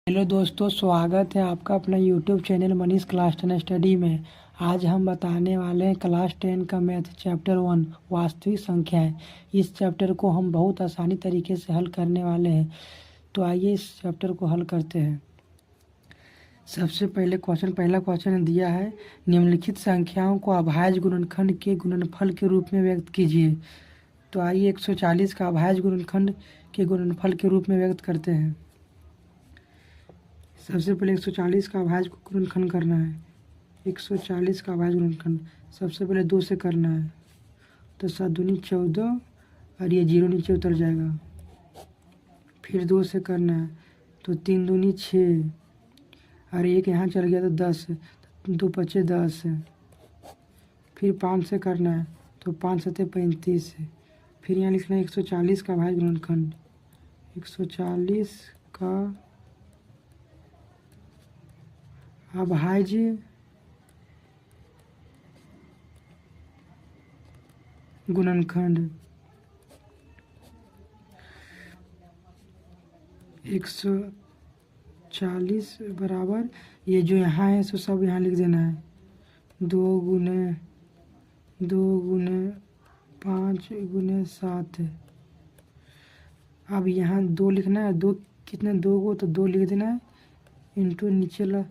Hello दोस्तों, स्वागत है आपका अपना YouTube channel Manish class 10 study में। आज हम बताने वाले हैं क्लास 10 का मैथ चैप्टर 1 वास्तविक संख्याएं। इस चैप्टर को हम बहुत आसानी तरीके से हल करने वाले हैं। तो आइए इस चैप्टर को हल करते हैं। सबसे पहला क्वेश्चन दिया है, निम्नलिखित संख्याओं को अभाज्य गुणनखंड के गुणनफल के रूप में व्यक्त कीजिए। तो आइए 140 का अभाज्य गुणनखंड के गुणनफल के रूप में व्यक्त करते हैं। सबसे पहले 140 का अभाज्य गुणनखंड करना है। 140 का अभाज्य गुणनखंड सबसे पहले 2 से करना है। तो 7 दूनी 14 और ये 0 नीचे उतर जाएगा। फिर 2 से करना है तो 3 दूनी 6 और 1 यहाँ चल गया तो 10, 2 पचे 10। फिर 5 से करना है तो 5 सते 35। फिर यहाँ लिखना है 140 का अभाज्य गुणनखंड। 140 का अभाज्य गुणनखंड 140 बराबर ये जो यहाँ है सो सब यहाँ लिख देना है। 2 गुने 5 गुने 7। अब यहाँ 2 लिखना है। 2 कितने 2 को तो 2 लिख देना है इंटू नीचे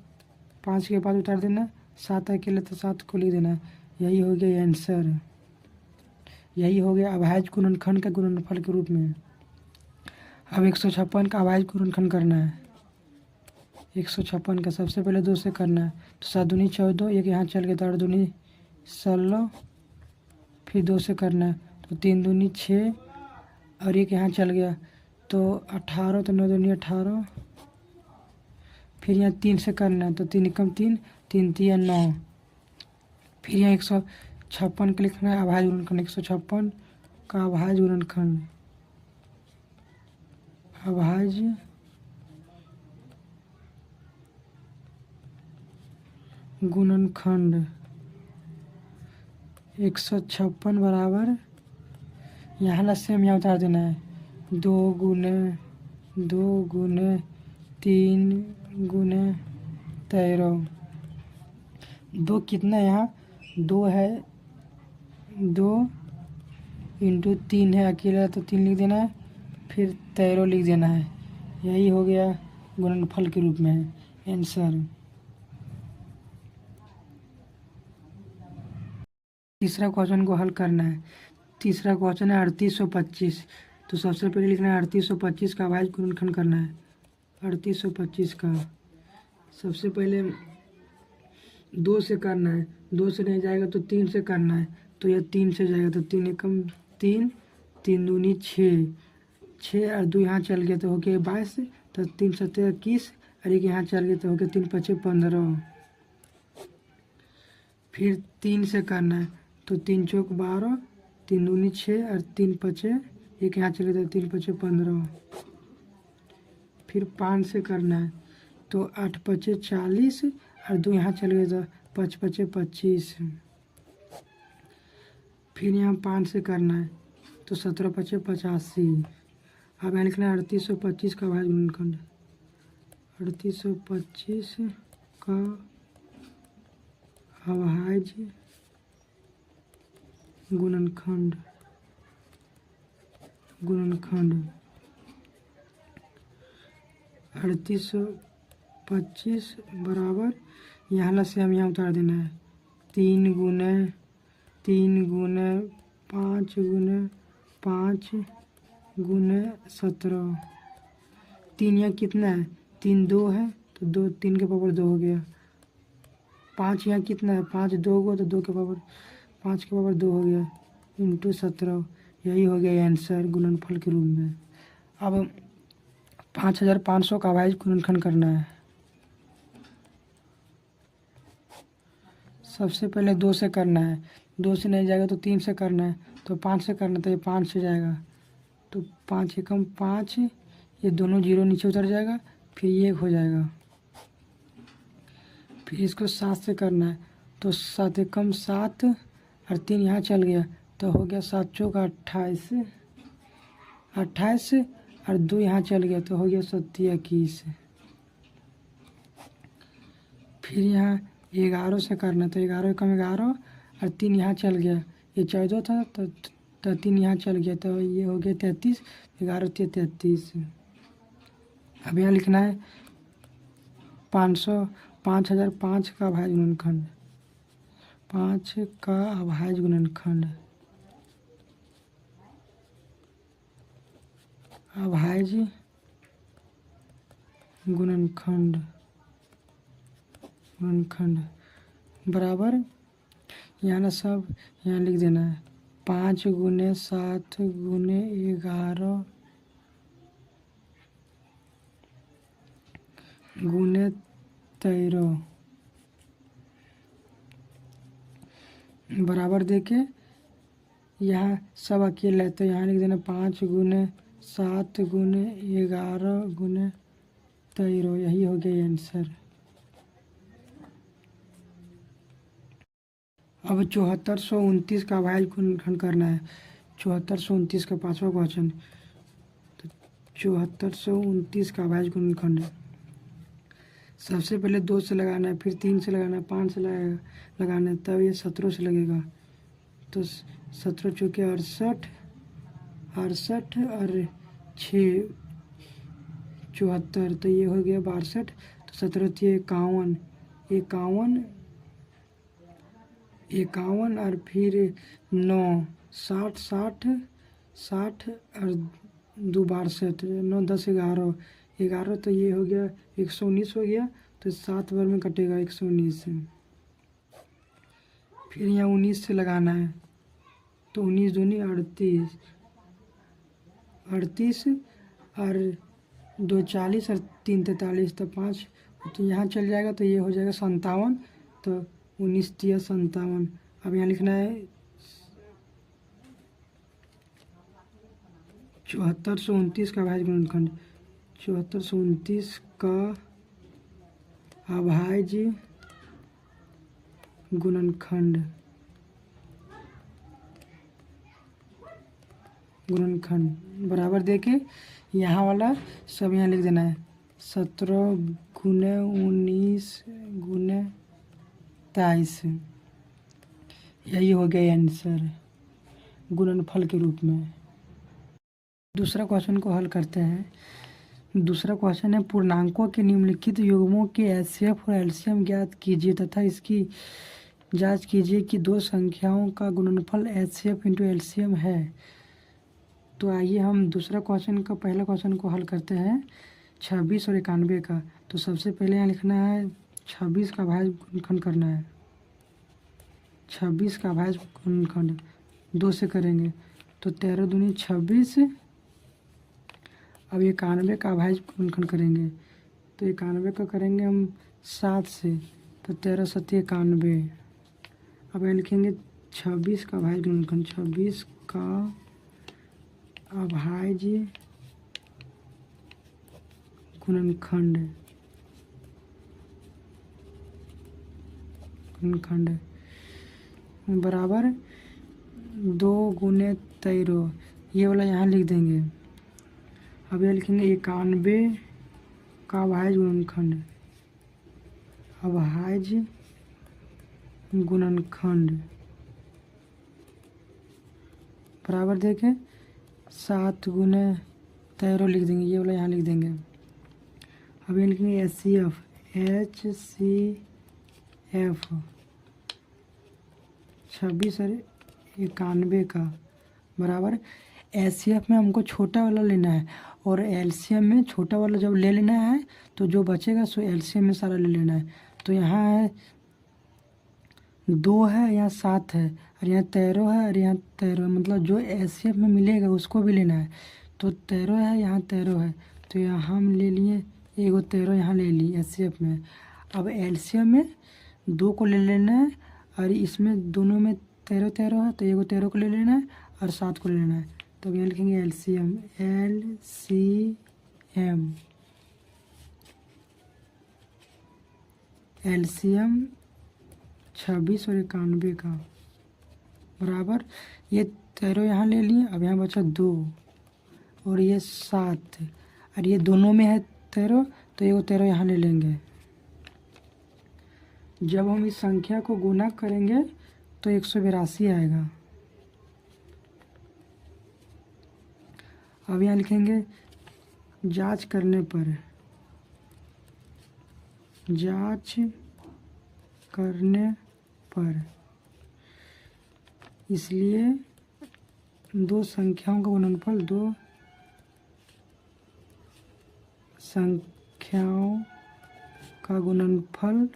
5 के बाद उतार देना। 7 अकेले तो 7 को लिख देना। यही हो गया आंसर। यही हो गया अभाज्य गुणनखंड का गुणनफल के रूप में। अब 156 का अभाज्य गुणनखंड करना है। 156 का सबसे पहले 2 से करना है। तो 7 दूनी 14, 1 यहाँ चल गया तो 8 दूनी 16। फिर 2 से करना है तो 3 दूनी 6 और 1 यहाँ चल गया तो 18, तो 9 दूनी 18। फिर यहाँ 3 से करना है तो 3 एकम 3, 3 तिया 9। फिर यहाँ 156 का लिखना है अभाज्य गुणनखंड। 156 का अभाज्य गुणनखंड अभाज्य गुणनखंड 156 बराबर यहाँ लस्से में यहाँ उतार देना है। 2 गुने 3 गुने 13। 2 कितना यहाँ 2 है, 2 इंटू 3 है अकेला तो 3 लिख देना है। फिर 13 लिख देना है। यही हो गया गुणनफल के रूप में आंसर। तीसरा क्वेश्चन को हल करना है। तीसरा क्वेश्चन है 3825। तो सबसे पहले लिखना है 3825 का अभाज्य गुणनखंड करना है। 3825 का सबसे पहले 2 से करना है। 2 से नहीं जाएगा तो 3 से करना है। तो यह 3 से जाएगा तो 3 एकम 3, 3 दूनी 6, 6 और 2 यहाँ चल गया तो हो गया 22। तो 3 सते 21 और 1 यहाँ चल गया तो हो गया 3 पचे 15। फिर 3 से करना है तो 3 चौक 12, 3 दूनी 6 और 3 पचे 1 यहाँ चल गया तो 3 पचे 15। फिर 5 से करना है तो 8 पचे 40 और 2 यहाँ चल गए तो 5 पचे 25। फिर यहाँ 5 से करना है तो 17 पचे 85। अब यहाँ लिखना है 3825 का अभाज्य गुणनखंड। 3825 का अभाज्य गुणनखंड 3825 बराबर यहाँ से हम यहाँ उतार देना है। 3 गुने 5 गुने 5 गुने 17। 3 यहाँ कितना है 3 2 है तो 2 3 के पावर 2 हो गया। 5 यहाँ कितना है 5 2 को तो 2 के पावर 5 के पावर 2 हो गया इंटू 17। यही हो गया आंसर गुणनफल के रूप में। अब 5500 का अभाज्य गुणनखंड करना है। सबसे पहले 2 से करना है। 2 से नहीं जाएगा तो 3 से करना है। तो 5 से करना तो ये 5 से जाएगा तो 5 एकम 5, ये दोनों 0 नीचे उतर जाएगा। फिर ये 1 हो जाएगा। फिर इसको 7 से करना है तो 7 एकम 7 और 3 यहाँ चल गया तो हो गया 7 चौक 28। 28 और 2 यहाँ चल गया तो हो गया 27 21। फिर यहाँ 11 से करना, तो 11 कम 11 और 3 यहाँ चल गया, ये 14 था तो 3 यहाँ चल गया, तो ये हो गया 33, 11 × 33। अब यहाँ लिखना है 5005 का अभाज्य गुणनखंड, 5 का अभाज्य गुणनखंड, अभाज्य गुणनखंड बराबर, यहाँ ना सब यहाँ लिख देना है 5 × 7 × 11 × 13 बराबर देके यहाँ सब अकेला है, तो यहाँ लिख देना 5 × 7 × 11 × 13, यही हो गया आंसर। अब 7429 का अभाज्य गुणनखंड करना है, 7429 का 5वां क्वेश्चन। तो 7429 का अभाज्य गुणनखंड सबसे पहले 2 से लगाना है, फिर 3 से लगाना है, 5 से लगाना है, तब ये 17 से लगेगा। तो 17 चौके 68 और 6 74, तो ये हो गया 62, तो 17 × 51 और फिर 9 60 और 2 62, 9 10 11, तो ये हो गया 119 हो गया, तो 7 बार में कटेगा 119। फिर यहाँ 19 से लगाना है, तो 19 दूनी 38 और 2 40 और 3 43, तो 5 तो यहाँ चल जाएगा, तो ये हो जाएगा 57, तो 19 × 57। अब यहाँ लिखना है 7429 का अभाज्य गुणनखंड, 7429 का अभाज्य गुणनखंड बराबर देके यहाँ वाला सब यहाँ लिख देना है 17 × 19 × 23, यही हो गया आंसर गुणनफल के रूप में। दूसरा क्वेश्चन को हल करते हैं। दूसरा क्वेश्चन है पूर्णांकों के निम्नलिखित युग्मों के एचसीएफ और एलसीएम ज्ञात कीजिए तथा इसकी जांच कीजिए कि दो संख्याओं का गुणनफल एचसीएफ × एलसीएम है। तो आइए हम दूसरा क्वेश्चन का पहला क्वेश्चन को हल करते हैं 26 और 91 का। तो सबसे पहले यहाँ लिखना है 26 का अभाज्य गुणनखंड करना है, 26 का अभाज्य गुणनखंड 2 से करेंगे, तो 13 दूनी 26। अब 91 का अभाज्य गुणनखंड करेंगे, तो 91 का करेंगे हम 7 से, तो 13 × 7 = 91। अब यहाँ लिखेंगे 26 का अभाज्य गुणनखंड, 26 का अभाज्य गुणनखंड बराबर 2 × 13, ये वाला यहाँ लिख देंगे। अब यह लिखेंगे 91 का अभाज्य गुणनखंड बराबर देके 7 × 13 लिख देंगे, ये वाला यहाँ लिख देंगे। अब ये लिखेंगे HCF 26 और 91 का बराबर HCF में हमको छोटा वाला लेना है और एलसीएम में छोटा वाला जब ले लेना है तो जो बचेगा सो एलसीएम में सारा ले लेना है। तो यहाँ है 2 है, यहाँ 7 है और यहाँ 13 है और यहाँ 13, मतलब जो HCF में मिलेगा उसको भी लेना है। तो 13 है, यहाँ 13 है, तो यहाँ हम ले लिए एगो 13 यहाँ ले ली HCF में। अब एलसीएम में 2 को ले लेना है और इसमें दोनों में 13 है, तो एगो 13 को ले लेना है और 7 को ले लेना है। तो यहाँ लिखेंगे एलसीएम 26 और 91 का बराबर ये 13 यहाँ ले लिए। अब यहाँ बचा 2 और ये 7 और ये दोनों में है 13, तो ये 13 यहाँ ले लेंगे। जब हम इस संख्या को गुना करेंगे तो 182 आएगा। अब यहाँ लिखेंगे जांच करने पर, जांच करने पर, इसलिए दो संख्याओं का गुणनफल, दो संख्याओं का गुणनफल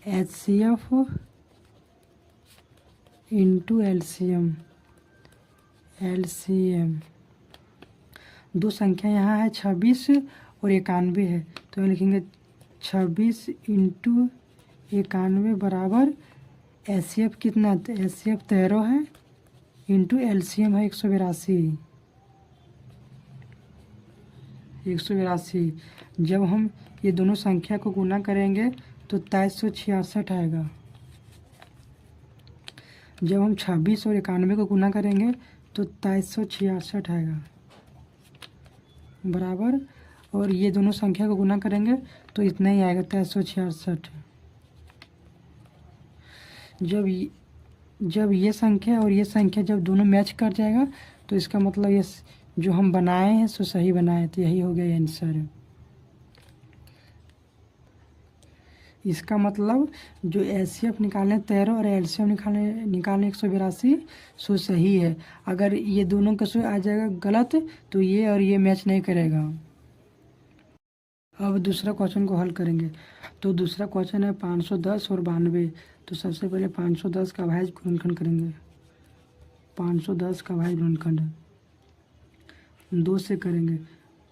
HCF इंटू LCM। दो संख्या यहाँ है 26 और 91 है, तो यहाँ लिखेंगे 26 इंटू 91 बराबर HCF कितना, HCF 13 है इंटू LCM है 182। जब हम ये दोनों संख्या को गुना करेंगे तो 2366 आएगा। जब हम 26 और 91 को गुना करेंगे तो 2366 आएगा बराबर, और ये दोनों संख्या को गुना करेंगे तो इतना ही आएगा 2366। जब ये संख्या और ये संख्या जब दोनों मैच कर जाएगा तो इसका मतलब ये जो हम बनाए हैं सो सही बनाए, तो यही हो गया आंसर। इसका मतलब जो HCF निकालें 13 और LCM निकालें 182 सो सही है। अगर ये दोनों का सो आ जाएगा गलत तो ये और ये मैच नहीं करेगा। अब दूसरा क्वेश्चन को हल करेंगे। तो दूसरा क्वेश्चन है 510 और 92। तो सबसे पहले 510 का अभाज्य गुणनखंड करेंगे। 510 का अभाज्य गुणनखंड 2 से करेंगे,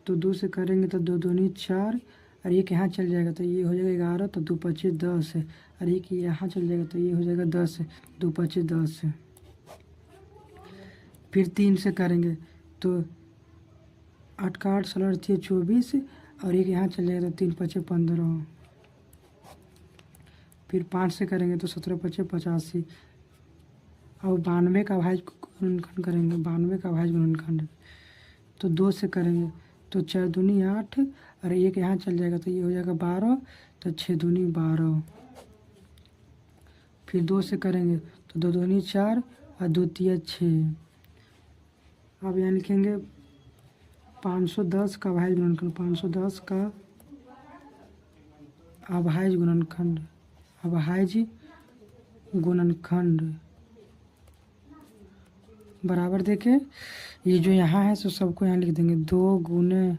तो 2 से करेंगे तो 2 दूनी 4 और एक यहाँ चल जाएगा तो ये हो जाएगा 11, तो 2 25 10 है, और एक यहाँ चल जाएगा तो ये हो जाएगा 10 है, 2 25 10 है। फिर 3 से करेंगे तो 8 का 8 16 24 और एक यहाँ चल जाएगा तो 3 25 15। फिर 5 से करेंगे तो 17 25 85। और 92 का अभाज्य गुणनखंड करेंगे। 92 का अभाज्य गुणनखंड तो 2 से करेंगे तो 4 दूनी 8 और एक यहाँ चल जाएगा तो ये हो जाएगा 12, तो 6 दूनी 12। फिर 2 से करेंगे तो 2 दूनी 4 और 2 तिया 6। अब यहाँ लिखेंगे 510 का अभाज्य गुणनखंड। 510 का अभाज्य गुणनखंड, अभाज्य गुणनखंड बराबर देके ये जो यहाँ है सो सबको यहाँ लिख देंगे। 2 गुने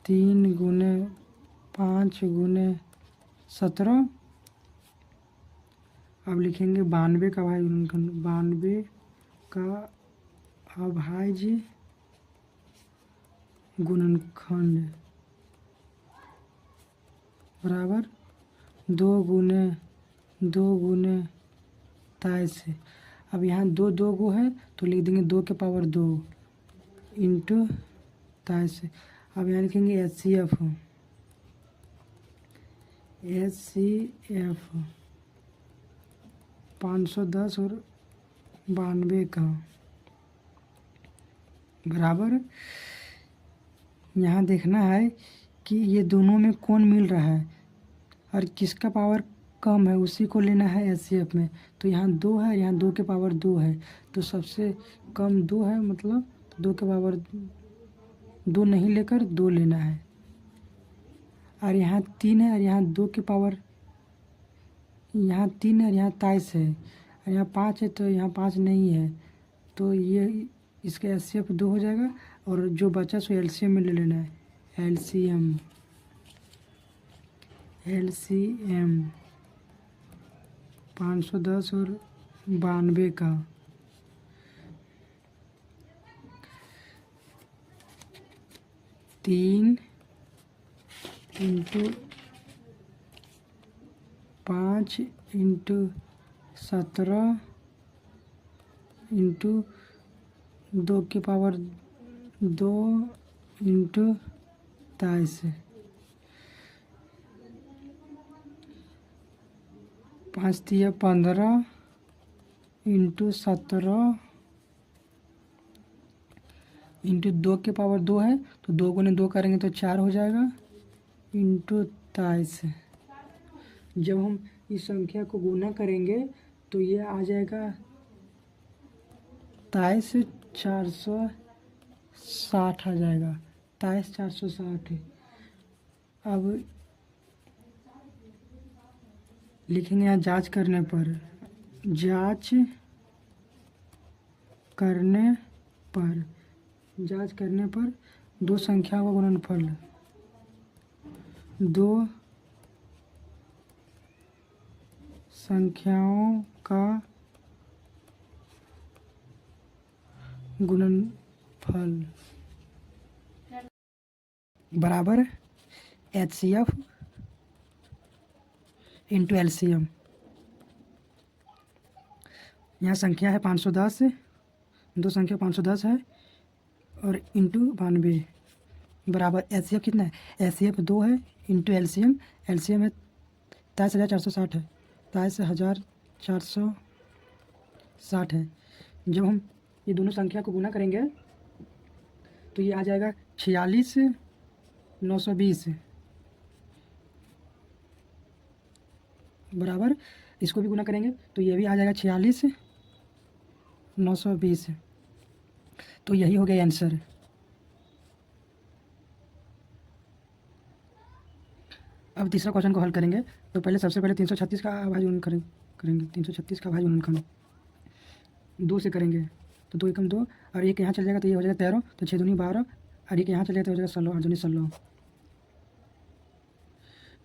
3 गुने 5 गुने 17। अब लिखेंगे 92 का अभाज्य गुणनखंड। 92 का अभाज्य गुणनखंड बराबर 2 गुने 23। अब यहाँ 2 2 गो है तो लिख देंगे 2 के पावर 2 इंटू 23। अब यहाँ लिखेंगे HCF 510 और 92 का बराबर, यहाँ देखना है कि ये दोनों में कौन मिल रहा है और किसका पावर कम है उसी को लेना है HCF में। तो यहाँ 2 है, यहाँ 2 के पावर 2 है, तो सबसे कम 2 है, मतलब 2 के पावर 2 नहीं लेकर 2 लेना है। और यहाँ 3 है और यहाँ 2 के पावर, यहाँ 3 है और यहाँ 23 है और यहाँ 5 है, तो यहाँ 5 नहीं है, तो ये इसका HCF 2 हो जाएगा। और जो बचा सो LCM में ले लेना है। LCM 510 और 92 का 3 इंटू 5 इंटू 17 इंटू 2 के पावर 2 इंटू 23। 5 तिया 15 इंटू 17 इंटू 2 के पावर 2 है, तो 2 गुने 2 करेंगे तो 4 हो जाएगा, इंटू 23। जब हम इस संख्या को गुना करेंगे तो ये आ जाएगा 23,460 आ जाएगा, 23,460। अब लिखेंगे यहाँ जांच करने पर, जांच करने पर, जांच करने पर दो संख्याओं का गुणनफल, दो संख्याओं का गुणनफल बराबर HCF इंटू LCM। यहाँ संख्या है 510, दो संख्या 510 है और इंटू 92 बराबर HCF कितना है, HCF 2 है इंटू LCM, LCM है 23,460 है, 23,460 है। जब हम ये दोनों संख्या को गुना करेंगे तो ये आ जाएगा 46,920 बराबर, इसको भी गुना करेंगे तो ये भी आ जाएगा 46,920। तो यही हो गया आंसर। अब तीसरा क्वेश्चन को हल करेंगे तो पहले सबसे पहले 336 का अभाज्य करेंगे 336 का अभाज्य गुणनखंड 2 से करेंगे तो 2 एकम 2 और एक यहाँ चल जाएगा तो ये हो जाएगा 13, तो 6 दूनी 12 और एक यहाँ चल जाएगा तो हो जाएगा 16, 8 दूनी 16।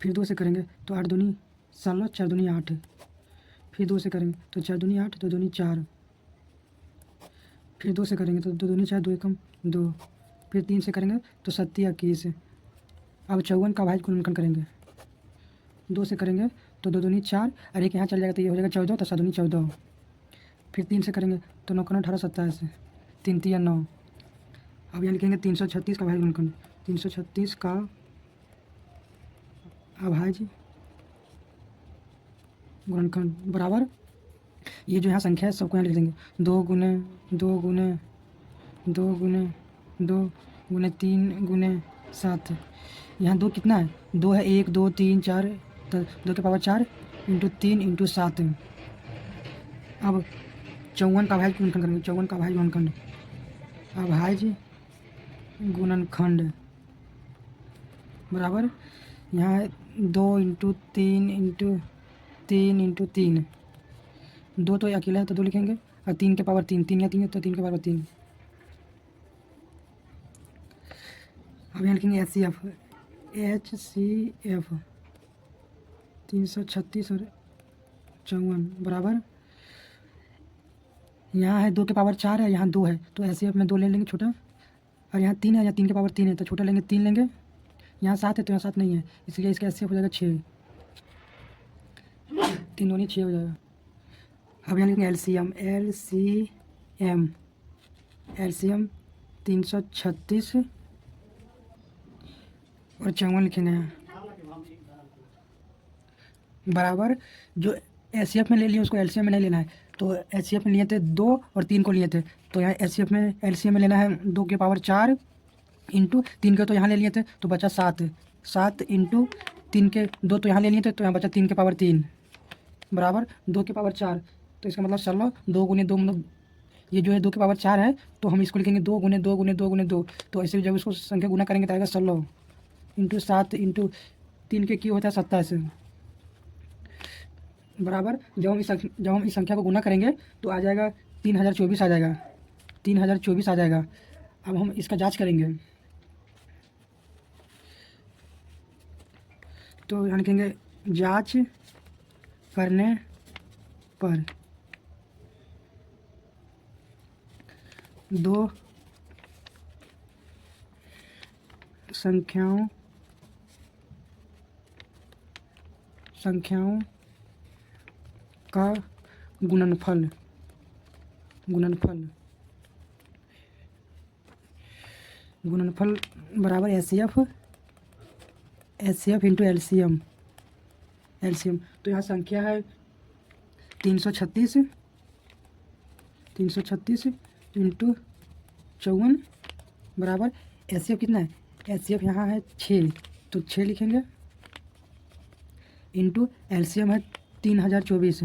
फिर 2 से करेंगे तो 8 दूनी 16, 4 दूनी 8। फिर 2 से करेंगे तो 4 दूनी 8, 2 दूनी 4। फिर 2 से करेंगे तो 2 दूनी 4, 2 एकम 2। फिर 3 से करेंगे तो 7 21। अब 54 का अभाज्य गुणनखंड करेंगे, 2 से करेंगे तो 2 दूनी 4 और एक यहाँ चल जाएगा तो ये हो जाएगा 14, तो 7 दूनी 14। फिर 3 से करेंगे तो 9 18 27, 3 3 9। अब यहाँ लिखेंगे 336 का अभाज्य गुणनखंड, 336 का अभाज्य गुणनखंड बराबर, ये जो यहाँ संख्या है सबको यहाँ लिख देंगे 2 गुने 2 गुने 2 गुने 2 गुने 3 गुने 7। यहाँ 2 कितना है, 2 है 1 2 3 4, तो 2 के पावर 4 इंटू 3 इंटू 7। अब 54 का अभाज्य गुणनखंड करेंगे, 54 का अभाज्य गुणनखंड, अभाज्य गुणनखंड बराबर, यहाँ 2 इंटू 3 इंटू 3 इंटू 3, 2 तो अकेला है तो 2 लिखेंगे और 3 के पावर 3, 3 या 3 है तो 3 के पावर 3। अब यहाँ लिखेंगे HCF 336 और 54 बराबर, यहाँ है 2 के पावर 4 है, यहाँ 2 है तो HCF में 2 ले लेंगे छोटा, और यहाँ 3 है या 3 के पावर 3 है तो छोटा लेंगे 3 लेंगे। यहाँ 7 है तो यहाँ 7 नहीं है, इसलिए इसका HCF हो जाएगा 6, 3 दूनी 6 हो जाएगा। अब यहाँ लिखेंगे LCM 336 और 54 लिखेंगे यहाँ बराबर, जो HCF में ले लिए उसको LCM में नहीं लेना है, तो HCF में लिए थे 2 और 3 को लिए थे, तो यहाँ LCM में लेना है 2 के पावर 4 इंटू 3 के तो यहाँ ले लिए थे तो बचा 7, 7 इंटू 3 के 2 तो यहाँ ले लिए थे तो यहाँ बचा 3 के पावर 3 बराबर 2 के पावर 4, तो इसका मतलब 16, 2 गुने 2 मतलब ये जो है 2 के पावर 4 है तो हम इसको लिखेंगे 2 गुने 2 गुने 2 गुने 2, तो ऐसे जब इसको संख्या गुना करेंगे तो आएगा 16 इंटू 7 इंटू 3 के क्यों होता है 27 बराबर, जब हम इस संख्या को गुना करेंगे तो आ जाएगा 3024 आ जाएगा, 3024 आ जाएगा। अब हम इसका जांच करेंगे तो यहाँ लिखेंगे जांच करने पर दो संख्याओं का गुणनफल बराबर HCF इंटू LCM। तो यहाँ संख्या है 336 इंटू 54 बराबर HCF कितना है, HCF यहाँ है 6 तो 6 लिखेंगे इंटू एलसीएम है 3024।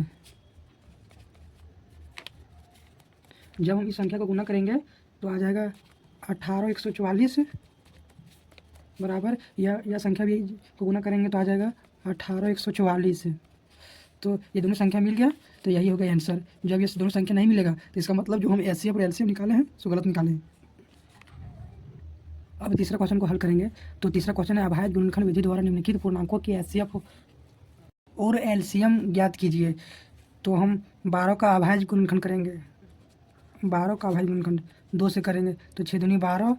जब हम इस संख्या को गुना करेंगे तो आ जाएगा 18144 बराबर यह संख्या भी को गुना करेंगे तो आ जाएगा 18144। तो ये दोनों संख्या मिल गया तो यही हो गया आंसर। जब ये दोनों संख्या नहीं मिलेगा तो इसका मतलब जो हम एचसीएफ और एलसीएम निकाले हैं सो गलत निकाले हैं। अब तीसरा क्वेश्चन को हल करेंगे। तो तीसरा क्वेश्चन है अभाज्य गुणनखंड विधि द्वारा निम्नलिखित पूर्णांकों की एचसीएफ और एलसीएम ज्ञात कीजिए। तो हम 12 का अभाज्य गुणनखंड करेंगे, 12 का अभाज्य गुणनखंड 2 से करेंगे तो 6 दूनी 12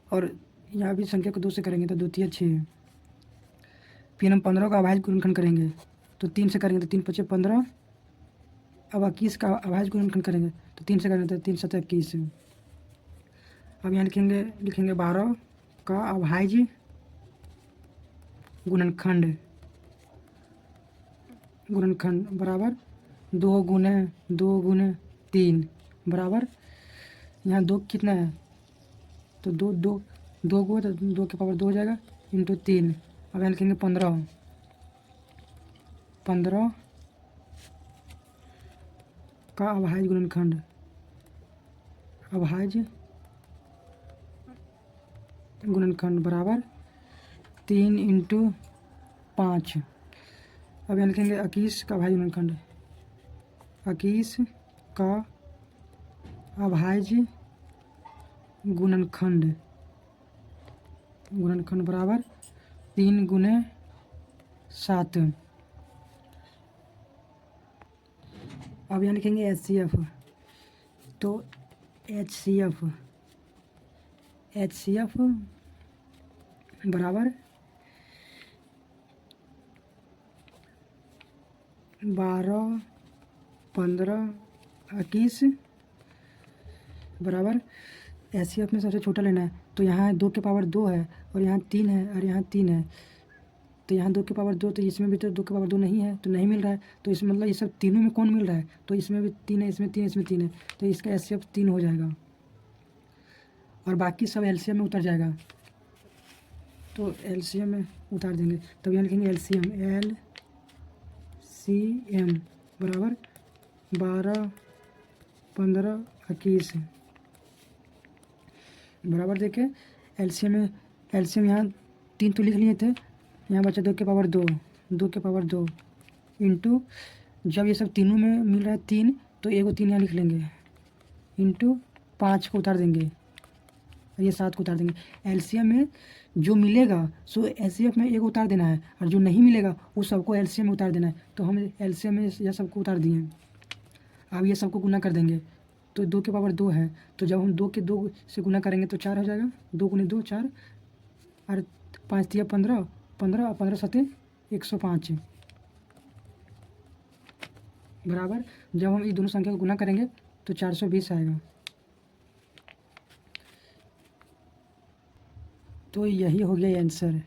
और यहाँ भी संख्या को 2 से करेंगे तो 2 तिया 6। फिर हम 15 का अभाज्य गुणनखंड करेंगे तो 3 से करेंगे तो 3 पचे 15। अब 21 का अभाज्य गुणनखंड करेंगे तो 3 से करेंगे तो 3 सत्ते 21। अब यहाँ लिखेंगे 12 का अभाज्य गुणनखंड बराबर 2 गुने 3 बराबर यहाँ 2 कितना है तो 2 को तो 2 के पावर 2 हो जाएगा इंटू 3। अब यहाँ लिखेंगे 15 का अभाज्य गुणनखंड बराबर 3 इंटू 5। अब यहाँ लिखेंगे 21 का अभाज्य गुणनखंड, 21 का अभाज्य गुणनखंड बराबर 3 गुने 7। अब यहाँ लिखेंगे एचसीएफ। तो एचसीएफ बराबर 12, 15, 21 बराबर एचसीएफ में सबसे छोटा लेना है। तो यहाँ 2 के पावर 2 है और यहाँ 3 है और यहाँ 3 है। तो यहाँ 2 के पावर 2 तो इसमें भी तो 2 के पावर 2 नहीं है तो नहीं मिल रहा है। तो इसमें मतलब ये सब तीनों में कौन मिल रहा है तो इसमें भी 3 है, इसमें 3 इसमें 3 है तो इसका एचसीएफ 3 हो जाएगा और बाकी सब एलसीएम में उतर जाएगा। तो एलसीएम में उतार देंगे तब यहाँ लिखेंगे एलसीएम बराबर 12, 15, 21 बराबर देखे एलसीएम यहाँ 3 तो लिख लिए थे, यहाँ बचा 2 के पावर 2 इंटू जब ये सब तीनों में मिल रहा है 3 तो एगो 3 यहाँ लिख लेंगे इंटू 5 को उतार देंगे और ये 7 को उतार देंगे। एलसीएम में जो मिलेगा सो एचसीएफ में एगो उतार देना है और जो नहीं मिलेगा उस सबको एलसीएम में उतार देना है। तो हम एलसीएम में यह सबको उतार दिए। अब ये सबको गुना कर देंगे तो 2 के पावर 2 है तो जब हम 2 के 2 से गुना करेंगे तो 4 हो जाएगा। 2 गुने 2 4 और 5 तिया 15 और 15 सत्ते 105 बराबर जब हम इस दोनों संख्या को गुना करेंगे तो 420 आएगा। तो यही हो गया आंसर।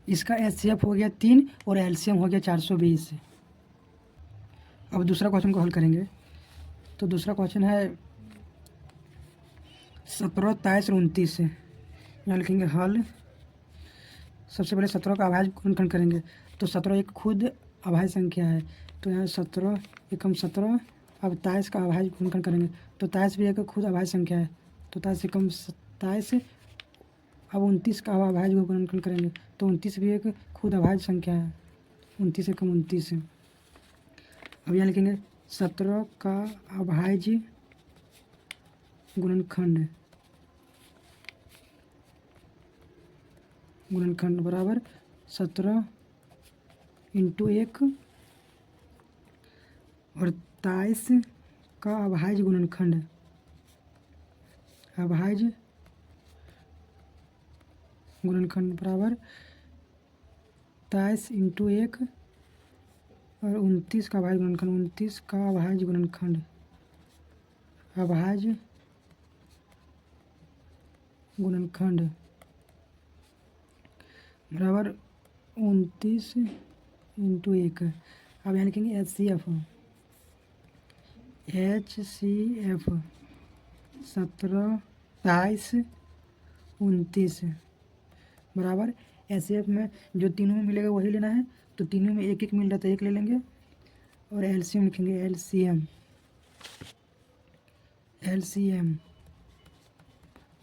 इसका एचसीएफ हो गया 3 और एलसीएम हो गया 420। अब दूसरा क्वेश्चन को हल करेंगे। तो दूसरा क्वेश्चन है 17, 23 और 29। यहाँ लिखेंगे हल। सबसे पहले 17 का अभाज्य गुणनखंड करेंगे। तो 17 एक खुद अभाज्य संख्या है तो यहाँ 17 एकम 17। अब 23 का अभाज्य गुणनखंड करेंगे तो 23 भी एक खुद अभाज्य संख्या है तो 23 एकम 27। अब 29 का अभाज्य गुणनखंड करेंगे तो 29 भी एक खुद अभाज्य संख्या है, 29 एकम 29। अब यहाँ लिखेंगे 17 का अभाज्य गुणनखंड बराबर 17 इंटू 1 और 23 का अभाज्य गुणनखंड बराबर 23 इंटू 1 और 29 का अभाज्य गुणनखंड 29 का अभाज्य गुणनखंड बराबर 29 इंटू 1। अब यहाँ लिखेंगे एचसीएफ 17, 23 29 बराबर एचसीएफ में जो तीनों में मिलेगा वही लेना है, तो तीनों में एक एक मिल रहा था, एक ले लेंगे और एलसीएम लिखेंगे। एलसीएम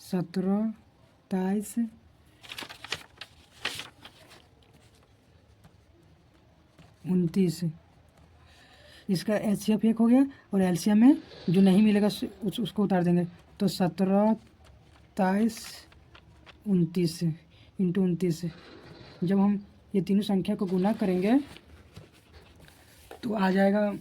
17, 23, 29। इसका एचसीएफ एक हो गया और एलसीएम में जो नहीं मिलेगा उसको उतार देंगे, तो 17, 23, 29 इंटू 29। जब हम ये तीनों संख्या को गुना करेंगे तो आ जाएगा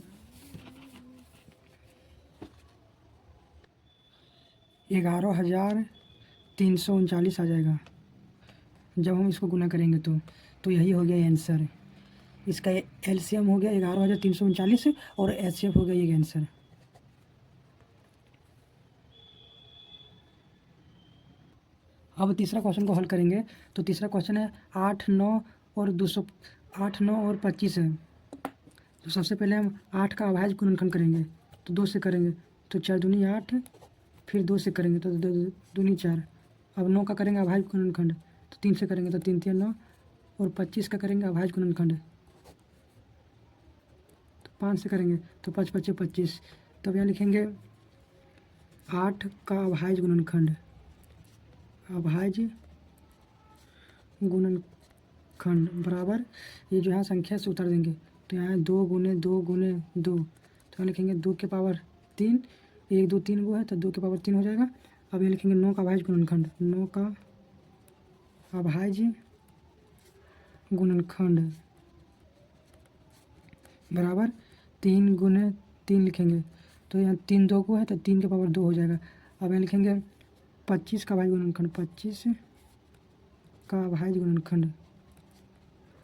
11,339 आ जाएगा जब हम इसको गुना करेंगे तो यही हो गया आंसर। इसका एलसीएम हो गया 11,339 और एचसीएफ हो गया ये आंसर। अब तीसरा क्वेश्चन को हल करेंगे। तो तीसरा क्वेश्चन है 8, 9 और 25 है। तो सबसे पहले हम 8 का अभाज्य गुणनखंड करेंगे, तो 2 से करेंगे तो 4 दूनी 8, फिर 2 से करेंगे तो 2 दूनी 4। अब 9 का करेंगे अभाज्य गुणनखंड, तो 3 से करेंगे तो 3 3 9, और 25 का करेंगे अभाज्य गुणनखंड, तो 5 से करेंगे तो 5 5 25। तब यहाँ लिखेंगे 8 का अभाज्य गुणनखंड, अभाज्य गुणनखंड बराबर ये जो यहाँ संख्या से उतार देंगे, तो यहाँ 2 गुने 2 गुने 2, तो यहाँ लिखेंगे 2 के पावर 3, 1 2 3 वो है तो 2 के पावर 3 हो जाएगा। अब ये लिखेंगे 9 का अभाज्य गुणनखंड, 9 का अभाज्य गुणनखंड बराबर 3 गुने 3 लिखेंगे, तो यहाँ 3 2 को है तो 3 के पावर 2 हो जाएगा। अब यहाँ लिखेंगे 25 का अभाज्य गुणनखंड, 25 का अभाज्य गुणनखंड,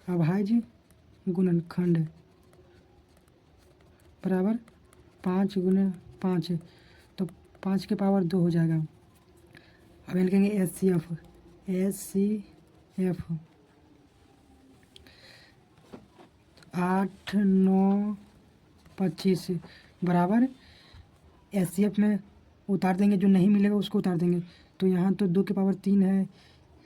अभाज्य गुणनखंड बराबर 5 गुने 5, तो 5 के पावर 2 हो जाएगा। अब यहाँ लिखेंगे एचसीएफ, 8, 9, 25 बराबर एचसीएफ में उतार देंगे, जो नहीं मिलेगा उसको उतार देंगे। तो यहाँ तो 2 के पावर 3 है,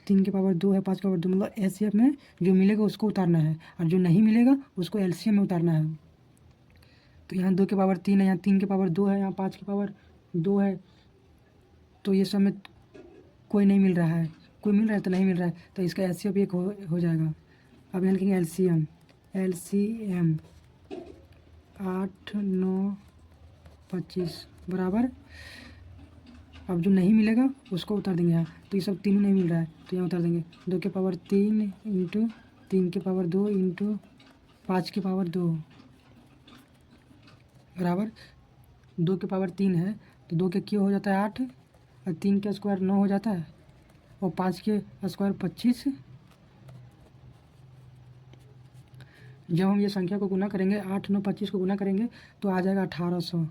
3 के पावर 2 है, 5 के पावर 2, मतलब एचसीएफ में जो मिलेगा उसको उतारना है और जो नहीं मिलेगा उसको एलसीएम में उतारना है। तो यहाँ 2 के पावर 3 है, यहाँ 3 के पावर 2 है, यहाँ 5 के पावर 2 है, तो ये सब में कोई नहीं मिल रहा है, कोई मिल रहा है तो नहीं मिल रहा है, तो इसका एलसीएम एक हो जाएगा। अब यहाँ लिखेंगे एलसीएम 8, 9, 25 बराबर, अब जो नहीं मिलेगा उसको उतार देंगे यहाँ, तो ये सब तीनों नहीं मिल रहा है तो यहाँ उतार देंगे। 2 के पावर 3 इंटू 3 के पावर 2 इंटू 5 के पावर 2 बराबर 2 के पावर 3 है तो 2 के क्यों हो जाता है 8, और 3 के स्क्वायर 9 हो जाता है, और 5 के स्क्वायर 25। जब हम ये संख्या को गुना करेंगे 8, 9, 25 को गुना करेंगे तो आ जाएगा 1800,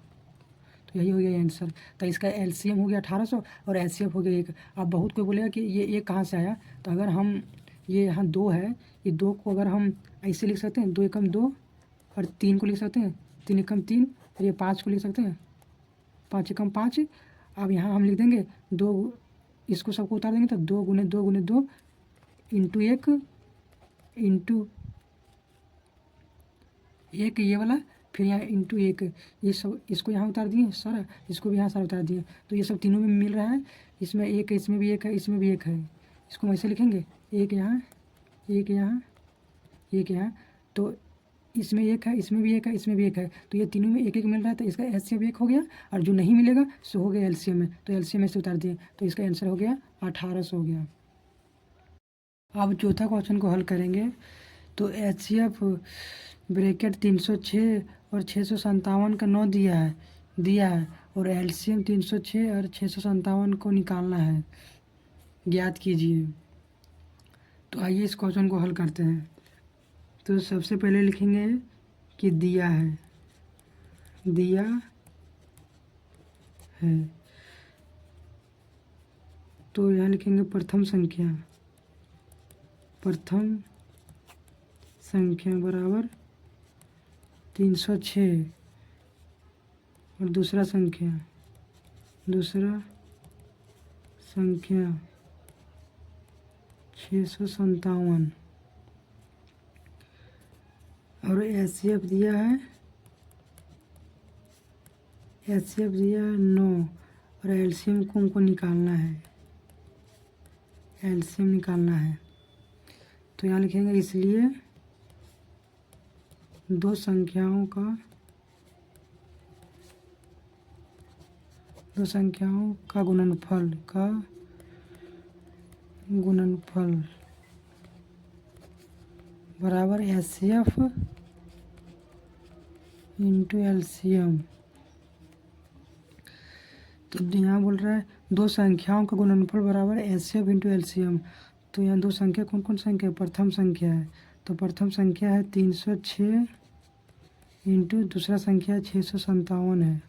तो यही हो गया आंसर। तो इसका एलसीएम हो गया 1800 और एचसीएफ हो गया 1। अब बहुत कोई बोलेगा कि ये 1 कहाँ से आया, तो अगर हम ये यहाँ 2 है, ये 2 को अगर हम ऐसे लिख सकते हैं 2 एकम 2, और 3 को लिख सकते हैं 3 एकम 3, और ये 5 को लिख सकते हैं 5 एकम 5। अब यहाँ हम लिख देंगे 2, इसको सबको उतार देंगे तो 2 गुने 2 गुने 2 इंटू 1 इंटू 1 ये वाला, फिर यहाँ इंटू 1, ये सब इसको यहाँ उतार दिए सारा, इसको भी यहाँ सारा उतार दिए, तो ये सब तीनों में मिल रहा है। इसमें 1 है, इसमें भी 1 है, इसमें भी 1 है, इसको हम ऐसे लिखेंगे 1 यहाँ 1 यहाँ 1 यहाँ, तो इसमें 1 है, इसमें भी 1 है, इसमें भी 1 है, तो ये तीनों में 1 1 मिल रहा है, तो इसका एचसीएफ 1 हो गया, और जो नहीं मिलेगा सो हो गया एलसीएम में, तो एलसीएम में से उतार दिए, तो इसका आंसर हो गया 1800 हो गया। अब चौथा क्वेश्चन को हल करेंगे। तो एचसीएफ ब्रैकेट 306 और 657 का 9 दिया है और एलसीएम 306 और 657 को निकालना है, ज्ञात कीजिए। तो आइए इस क्वेश्चन को हल करते हैं। तो सबसे पहले लिखेंगे कि दिया है, तो यहाँ लिखेंगे प्रथम संख्या बराबर 306 और दूसरा संख्या 657 और HCF दिया है 9 और एलसीएम को हमको निकालना है, एलसीएम निकालना है। तो यहाँ लिखेंगे इसलिए दो संख्याओं का गुणनफल बराबर HCF इंटू एलसीएम। तो यहाँ बोल रहा है दो संख्याओं का गुणनफल बराबर HCF इंटू एलसीएम। तो यहाँ दो संख्या कौन कौन संख्या है? प्रथम संख्या है, तो प्रथम संख्या है 306 इंटू दूसरा संख्या 657 है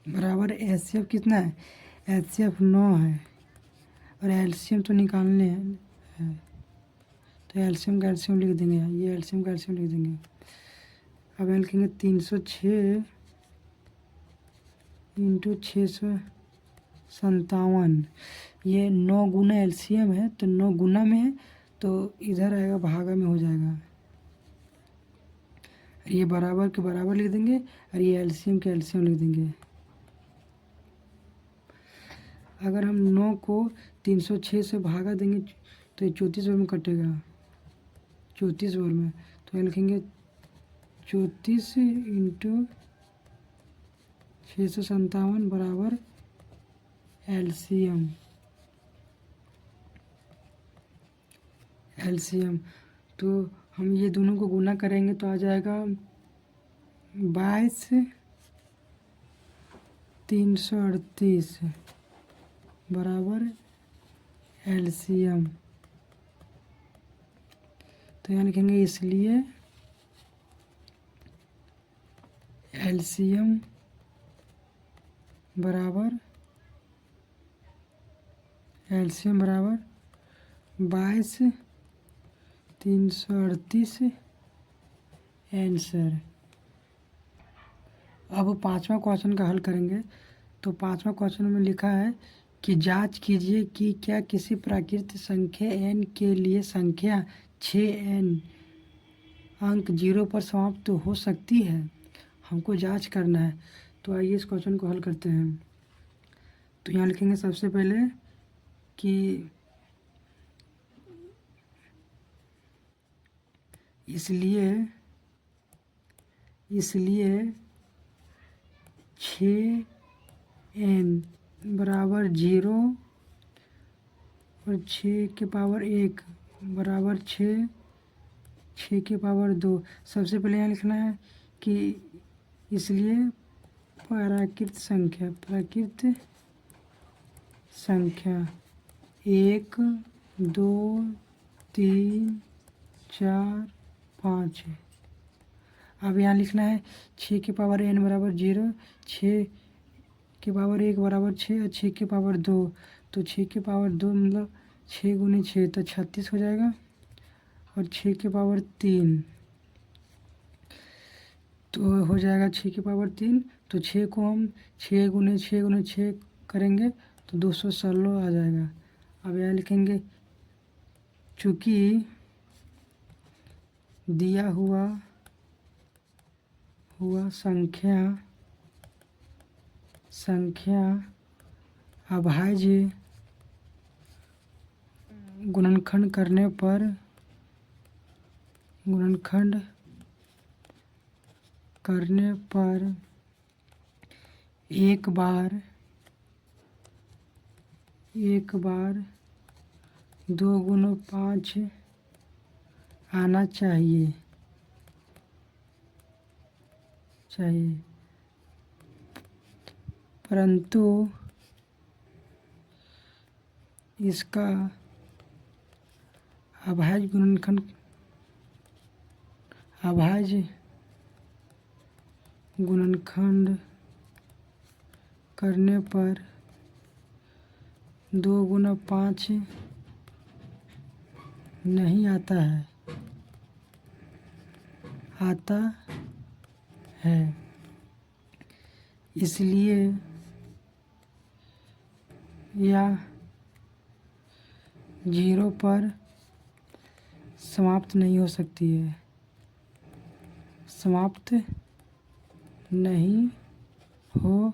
बराबर HCF कितना है? HCF 9 है और एलसीएम तो निकालने है, तो एलसीएम का एलसीएम लिख देंगे, ये एलसीएम का एलसीएम लिख देंगे। अब यहाँ लिखेंगे 306 इंटू 657, ये 9 गुना एलसीएम है, तो 9 गुना में है तो इधर आएगा भागा में हो जाएगा। ये बराबर के बराबर लिख देंगे और ये एलसीएम के एलसीएम लिख देंगे। अगर हम 9 को 306 से भागा देंगे तो ये 34 बार में कटेगा, 34 बार में। तो ये लिखेंगे 34 इंटू 657 बराबर एलसीएम। तो हम ये दोनों को गुना करेंगे तो आ जाएगा 22,338 बराबर एलसीएम। तो यहाँ लिखेंगे इसलिए एलसीएम बराबर 22,338 आंसर। अब पांचवा क्वेश्चन का हल करेंगे। तो पांचवा क्वेश्चन में लिखा है कि जांच कीजिए कि क्या किसी प्राकृत संख्या n के लिए संख्या 6n अंक 0 पर समाप्त हो सकती है। हमको जांच करना है, तो आइए इस क्वेश्चन को हल करते हैं। तो यहाँ लिखेंगे सबसे पहले कि इसलिए 6n बराबर 0 और 6 के पावर 1 बराबर 6 के पावर 2। सबसे पहले यहाँ लिखना है कि इसलिए प्राकृत संख्या 1 2 3 4 5 है। अब यहाँ लिखना है 6 के पावर n बराबर 0, 6 के पावर 1 बराबर 6 और 6 के पावर 2। तो 6 के पावर 2 मतलब 6 गुने 6 तो 36 हो जाएगा और 6 के पावर 3 तो हो जाएगा 6 के पावर 3। तो 6 को हम 6 गुने 6 करेंगे तो 216 आ जाएगा। अब यहाँ लिखेंगे चूँकि दिया हुआ संख्या अभाज्य गुणनखंड करने पर एक बार 2 गुना 5 आना चाहिए परंतु इसका अभाज्य गुणनखंड करने पर 2 गुना 5 नहीं आता है। इसलिए यह जीरो पर समाप्त नहीं हो सकती है, समाप्त नहीं हो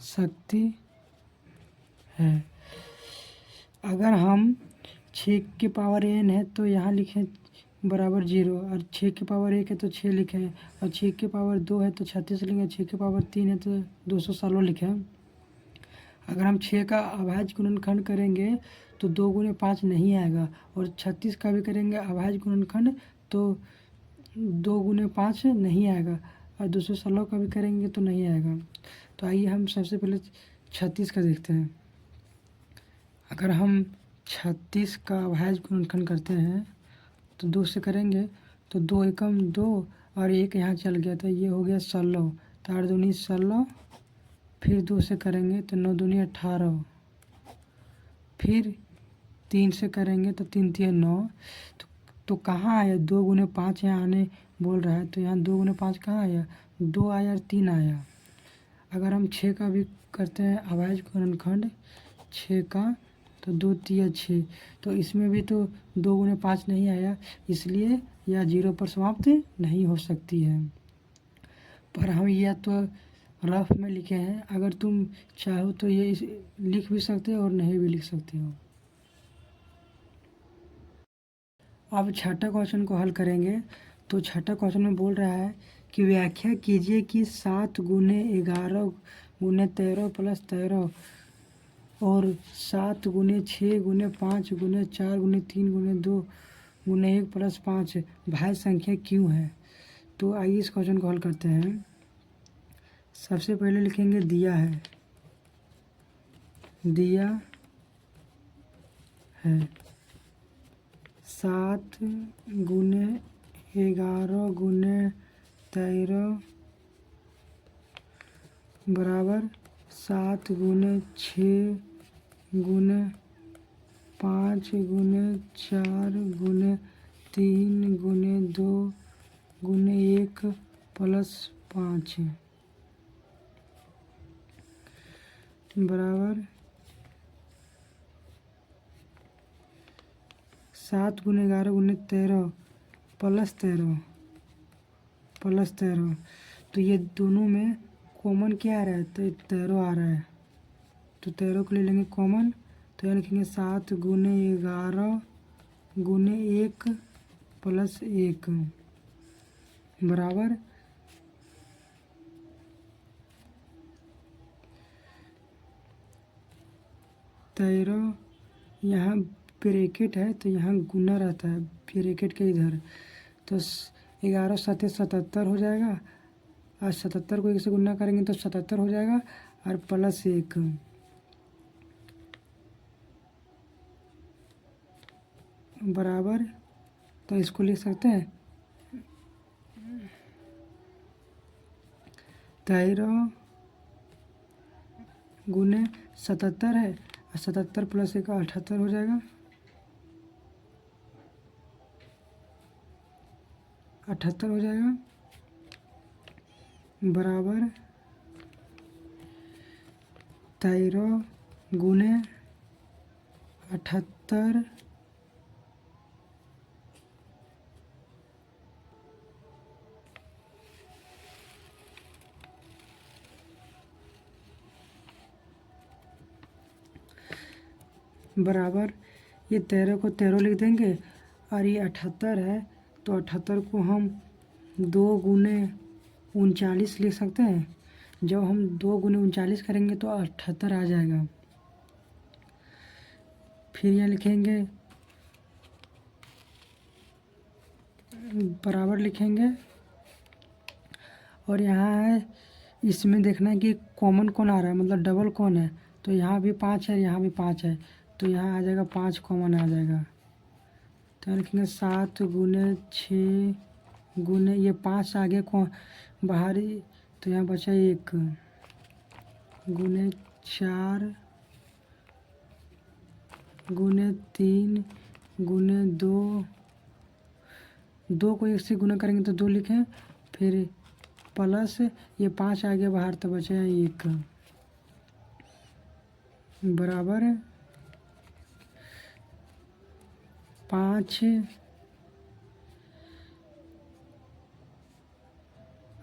सकती है। अगर हम 6 के पावर n है तो यहाँ लिखें बराबर 0, और 6 के पावर 1 है तो 6 लिखें, और 6 के पावर 2 है तो 36 लिखें, 6 के पावर 3 है तो 216 लिखें। अगर हम 6 का अभाज्य गुणनखंड करेंगे तो 2 गुने 5 नहीं आएगा, और 36 का भी करेंगे अभाज्य गुणनखंड तो 2 गुने 5 नहीं आएगा, और 216 का भी करेंगे तो नहीं आएगा। तो आइए हम सबसे पहले 36 का देखते हैं। अगर हम 36 का अभाज्य गुणनखंड करते हैं तो 2 से करेंगे तो 2 एकम 2 और 1 यहाँ चल गया तो ये हो गया 16, तो 8 दूनी 16, फिर 2 से करेंगे तो 9 दूनी 18, फिर 3 से करेंगे तो 3 3 9। तो कहाँ आया 2 गुने 5 यहाँ आने बोल रहा है, तो यहाँ 2 गुने 5 कहाँ आया, 2 आया और 3 आया। अगर हम 6 का भी करते हैं अभाज्य गुणनखंड 6 का तो 2 3 6, तो इसमें भी तो 2 गुने 5 नहीं आया, इसलिए यह 0 पर समाप्त नहीं हो सकती है। पर हम यह तो रफ में लिखे हैं, अगर तुम चाहो तो ये लिख भी सकते हो और नहीं भी लिख सकते हो। अब छठा क्वेश्चन को हल करेंगे। तो छठा क्वेश्चन में बोल रहा है कि व्याख्या कीजिए कि 7 गुने 11 गुने 13 प्लस 13 और 7 गुने 6 गुने 5 गुने 4 गुने 3 गुने 2 गुने 1 प्लस 5 भाज्य संख्या क्यों है। तो आइए इस क्वेश्चन को हल करते हैं। सबसे पहले लिखेंगे दिया है, दिया है 7 गुने 11 गुने 13 बराबर 7 गुने 6 गुने 5 गुने 4 गुने 3 गुने 2 गुने 1 प्लस 5 बराबर 7 गुने 11 गुने 13 प्लस 13। तो ये दोनों में कॉमन क्या आ रहा है, तो 13 आ रहा है, तो 13 को ले लेंगे कॉमन, तो यहाँ लिखेंगे 7 गुने 11 गुने 1 प्लस 1 बराबर 13। यहाँ ब्रैकेट है तो यहाँ गुना रहता है ब्रैकेट के इधर, तो 11 7 77 हो जाएगा, और 77 को 1 से गुना करेंगे तो 77 हो जाएगा, और प्लस 1 बराबर, तो इसको लिख सकते हैं 13 गुने 77 है, और 77 प्लस 1 78 हो जाएगा, 78 हो जाएगा बराबर 13 गुने 78 बराबर, ये 13 को 13 लिख देंगे, और ये 78 है तो 78 को हम 2 गुने 39 लिख सकते हैं। जब हम 2 गुने 39 करेंगे तो 78 आ जाएगा। फिर यहाँ लिखेंगे बराबर लिखेंगे, और यहाँ है इसमें देखना है कि कॉमन कौन आ रहा है, मतलब डबल कौन है, तो यहाँ भी 5 है, यहाँ भी 5 है, तो यहाँ आ जाएगा 5 कॉमन आ जाएगा। तो यहाँ लिखेंगे 7 गुने 6 गुने ये 5 आगे कौन बाहरी, तो यहाँ बचा 1 गुने 4 गुने 3 गुने 2 को 1 से गुना करेंगे तो 2 लिखें, फिर प्लस ये 5 आगे बाहर तो बचा 1 बराबर 5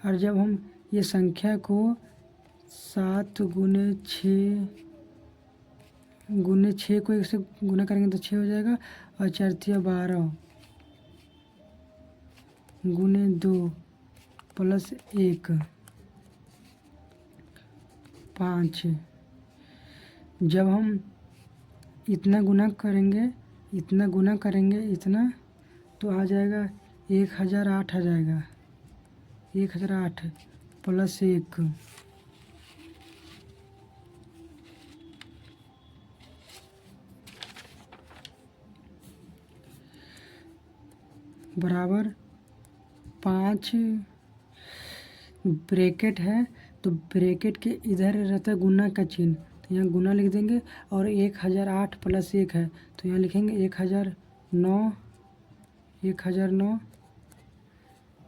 और जब हम ये संख्या को 7 गुने छः को 1 से गुना करेंगे तो 6 हो जाएगा, और 4 तिया 12 गुने 2 प्लस 1 5। जब हम इतना गुना करेंगे इतना, तो आ जाएगा 1008 आ जाएगा, 1008 प्लस 1 बराबर 5। ब्रैकेट है तो ब्रैकेट के इधर रहता है गुना का चिन्ह, तो यहाँ गुना लिख देंगे, और 1008 प्लस 1 है तो यहाँ लिखेंगे 1009।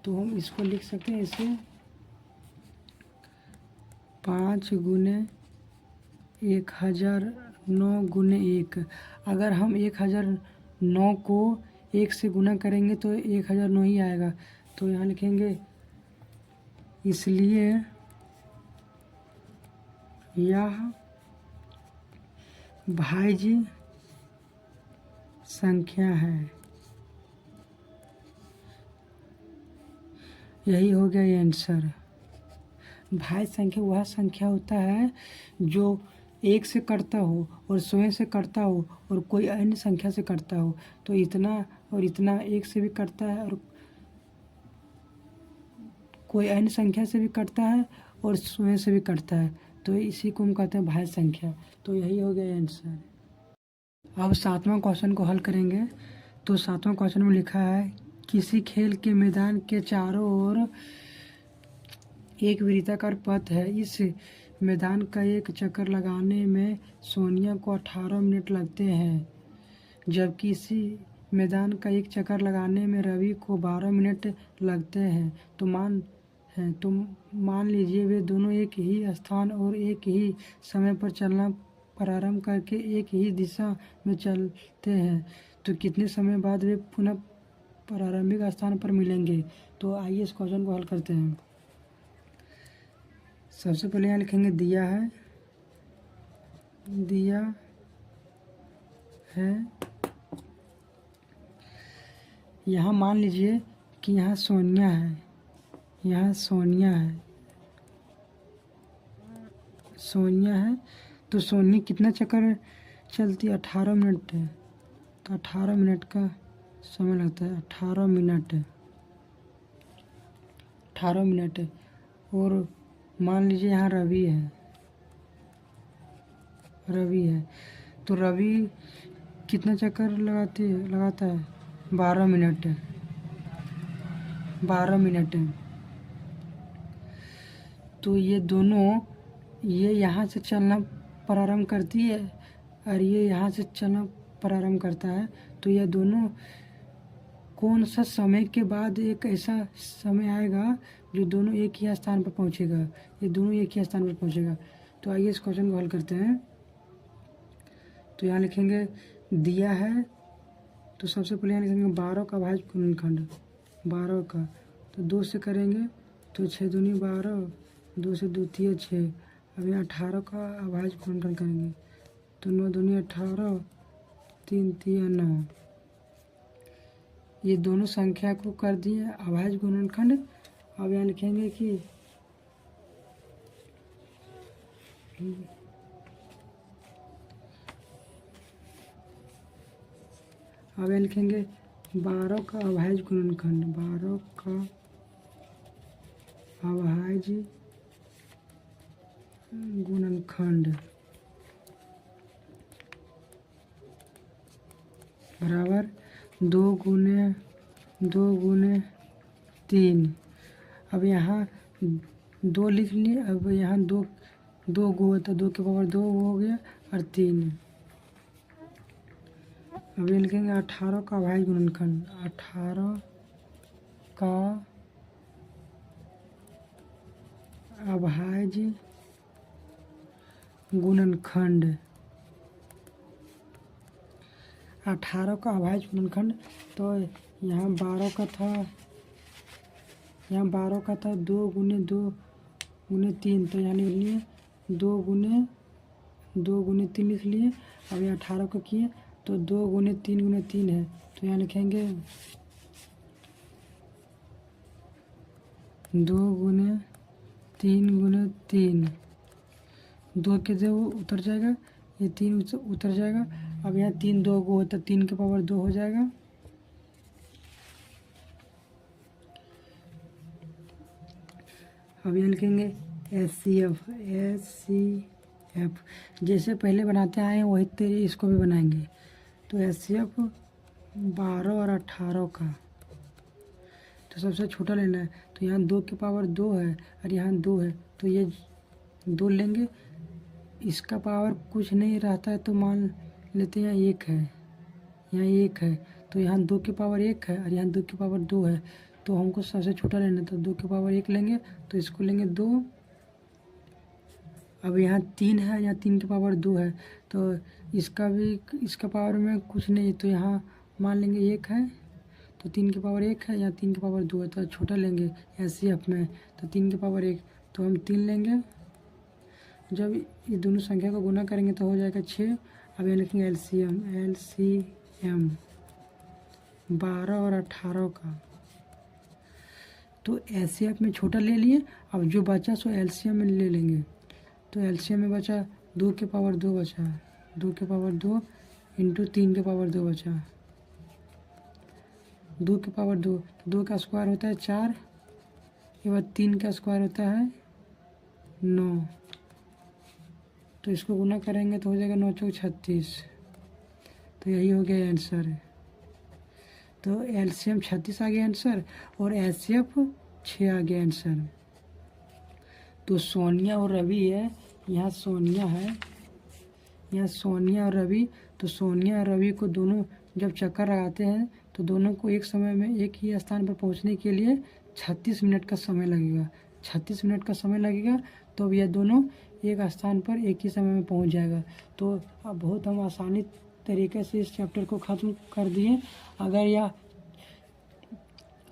तो हम इसको लिख सकते हैं ऐसे 5 गुने 1009 गुने 1। अगर हम 1009 को 1 से गुना करेंगे तो 1009 ही आएगा, तो यहाँ लिखेंगे इसलिए यह भाज्य संख्या है। यही हो गया ये आंसर। भाज्य संख्या वह संख्या होता है जो 1 से कटता हो और स्वयं से कटता हो और कोई अन्य संख्या से कटता हो। तो इतना और इतना 1 से भी कटता है और कोई अन्य संख्या से भी कटता है और स्वयं से भी कटता है, तो इसी को हम कहते हैं भाज्य संख्या। तो यही हो गया आंसर। अब 7वां क्वेश्चन को हल करेंगे। तो 7वां क्वेश्चन में लिखा है किसी खेल के मैदान के चारों ओर एक वृत्ताकार पथ है। इस मैदान का एक चक्कर लगाने में सोनिया को 18 मिनट लगते हैं, जबकि इसी मैदान का एक चक्कर लगाने में रवि को 12 मिनट लगते हैं। तो मान लीजिए वे दोनों एक ही स्थान और एक ही समय पर चलना प्रारंभ करके एक ही दिशा में चलते हैं, तो कितने समय बाद वे पुनः प्रारंभिक स्थान पर मिलेंगे। तो आइए इस क्वेश्चन को हल करते हैं। सबसे पहले यहाँ लिखेंगे दिया है। यहाँ मान लीजिए कि यहाँ सोनिया है, तो सोनिया कितना चक्कर चलती है? 18 मिनट है, तो 18 मिनट का समय लगता है। 18 मिनट। और मान लीजिए यहाँ रवि है, तो रवि कितना चक्कर लगाता है? 12 मिनट। तो ये दोनों, ये यहाँ से चलना प्रारंभ करती है और ये यहाँ से चलना प्रारंभ करता है, तो ये दोनों कौन सा समय के बाद एक ऐसा समय आएगा जो दोनों एक ही स्थान पर पहुँचेगा? ये दोनों एक ही स्थान पर पहुँचेगा। तो आइए इस क्वेश्चन को हल करते हैं। तो यहाँ लिखेंगे दिया है, तो सबसे पहले यहाँ लिखेंगे 12 का भाज्य गुणनखंड, 12 का, तो 2 से करेंगे तो 6 दूनी 12, 2 से 2 तिया 6। अब यहाँ 18 का अभाज्य गुणनखंड करेंगे तो 9 दूनी 18, 3 तिया 9। ये दोनों संख्या को कर दिए अभाज्य गुणनखंड। अब यहाँ लिखेंगे कि अब यहाँ लिखेंगे 12 का अभाज्य गुणनखंड, 12 का अभाज्य गुणनखंड बराबर 2 गुने 3। अब यहाँ 2 लिख लिए। अब यहाँ 2 गो, तो 2 के पावर 2 हो गया और 3। अब ये लिखेंगे 18 का अभाज्य गुणनखंड, 18 का अभाज्य गुणनखंड। 18 का अभाज्य गुणनखंड। तो यहाँ 12 का था, यहाँ 12 का था 2 गुने 2 गुने 3, तो यहाँ लिख लिए 2 गुने 3 लिख लिए। अब यहाँ 18 को किए तो 2 गुने 3 है, तो यहाँ लिखेंगे 2 गुने 3, 2 के 2 उतर जाएगा, ये 3 उतर जाएगा। अब यहाँ 3 2 को होता है, 3 के पावर 2 हो जाएगा। अब यहाँ लिखेंगे HCF जैसे पहले बनाते आए हैं वही तेरे इसको भी बनाएंगे। तो HCF 12 और 18 का, तो सबसे छोटा लेना है। तो यहाँ 2 के पावर 2 है और यहाँ 2 है, तो ये 2 लेंगे। इसका पावर कुछ नहीं रहता है तो मान लेते हैं 1 है, यहाँ 1 है, तो यहाँ 2 के पावर 1 है और यहाँ 2 के पावर 2 है, तो हमको सबसे छोटा लेना है। तो 2 के पावर 1 लेंगे, तो इसको लेंगे 2। अब यहाँ 3 है, यहाँ 3 के पावर 2 है, तो इसका पावर में कुछ नहीं, तो यहाँ मान लेंगे 1 है, तो 3 के पावर 1 है, यहाँ 3 के पावर 2 है, तो छोटा लेंगे HCF में। तो 3 के पावर 1, तो हम 3 लेंगे। जब ये दोनों संख्या को गुना करेंगे तो हो जाएगा 6। अब यहाँ लिखेंगे LCM 12 और 18 का। तो HCF में छोटा ले लिए, अब जो बचा सो LCM में ले लेंगे। तो LCM में बचा 2 के पावर 2 बचा, 2 के पावर 2 इंटू 3 के पावर 2 बचा, 2 के पावर 2, 2 का स्क्वायर होता है 4, के बाद 3 का स्क्वायर होता है 9, तो इसको गुना करेंगे तो हो जाएगा 9 चौक 36। तो यही हो गया आंसर। तो LCM 36 आ गया आंसर और HCF 6 आ गया आंसर। तो सोनिया और रवि है, यहाँ सोनिया है, यहाँ सोनिया और रवि। तो सोनिया और रवि को दोनों जब चक्कर लगाते हैं तो दोनों को एक समय में एक ही स्थान पर पहुंचने के लिए 36 मिनट का समय लगेगा। 36 मिनट का समय लगेगा, तो यह दोनों एक स्थान पर एक ही समय में पहुंच जाएगा। तो अब बहुत हम आसानी तरीके से इस चैप्टर को ख़त्म कर दिए। अगर यह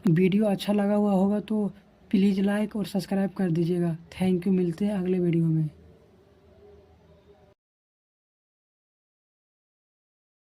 वीडियो अच्छा लगा हुआ होगा तो प्लीज़ लाइक और सब्सक्राइब कर दीजिएगा। थैंक यू, मिलते हैं अगले वीडियो में।